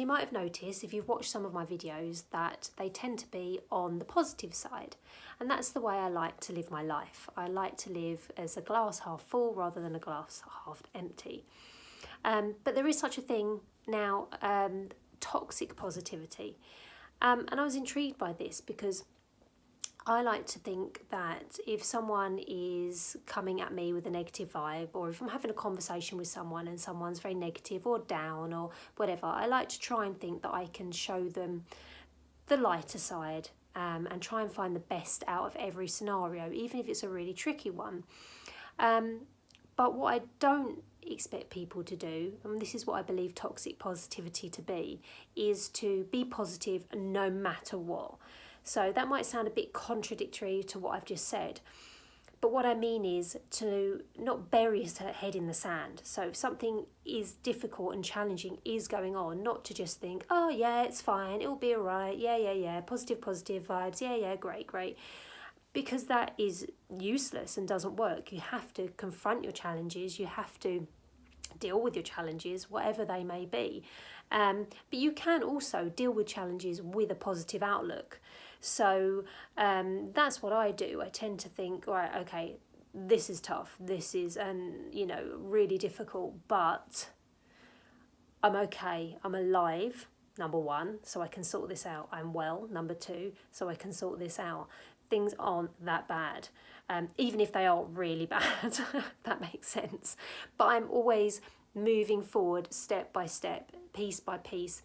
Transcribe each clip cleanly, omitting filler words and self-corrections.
You might have noticed if you've watched some of my videos that they tend to be on the positive side, and that's the way I like to live my life. I like to live as a glass half full rather than a glass half empty. But there is such a thing now, toxic positivity, and I was intrigued by this because I like to think that if someone is coming at me with a negative vibe, or if I'm having a conversation with someone and someone's very negative or down or whatever, I like to try and think that I can show them the lighter side, and try and find the best out of every scenario, even if it's a really tricky one. But what I don't expect people to do, and this is what I believe toxic positivity to be, is to be positive no matter what. So that might sound a bit contradictory to what I've just said, but what I mean is to not bury his head in the sand. So if something is difficult and challenging is going on, not to just think, oh yeah, it's fine, it'll be all right, yeah, positive vibes, yeah, great. Because that is useless and doesn't work. You have to confront your challenges, you have to deal with your challenges, whatever they may be. But you can also deal with challenges with a positive outlook. So that's what I do. I tend to think, right, okay, this is tough, this is really difficult, but I'm okay, I'm alive, number one, so I can sort this out. I'm well, number two, so I can sort this out. Things aren't that bad, even if they are really bad. That makes sense. But I'm always moving forward step by step, piece by piece,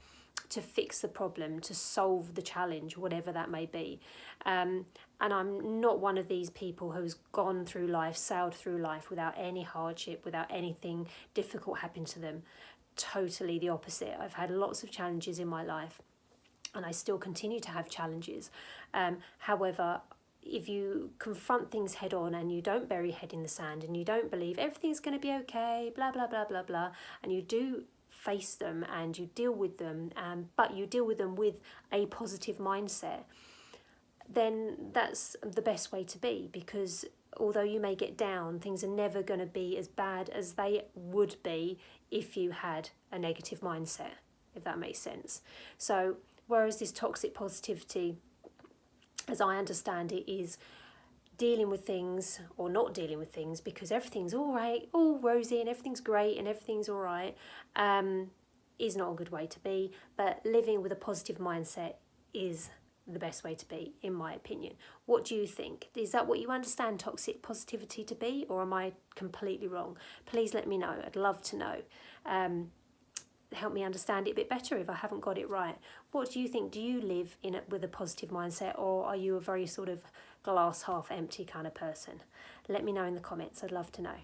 to fix the problem, to solve the challenge, whatever that may be. And I'm not one of these people who's gone through life, sailed through life without any hardship, without anything difficult happening to them. Totally the opposite. I've had lots of challenges in my life, and I still continue to have challenges. However, if you confront things head on and you don't bury your head in the sand and you don't believe everything's going to be okay, blah, blah, blah, blah, blah, and you do face them and you deal with them, but you deal with them with a positive mindset, then that's the best way to be, because although you may get down, things are never going to be as bad as they would be if you had a negative mindset, if that makes sense. So whereas this toxic positivity, as I understand it, is dealing with things or not dealing with things because everything's all right, all rosy and everything's great and everything's all right, is not a good way to be. But living with a positive mindset is the best way to be, in my opinion. What do you think? Is that what you understand toxic positivity to be, or am I completely wrong? Please let me know. I'd love to know. Help me understand it a bit better if I haven't got it right. What do you think? Do you live in it with a positive mindset, or are you a very sort of glass half empty kind of person? Let me know in the comments. I'd love to know.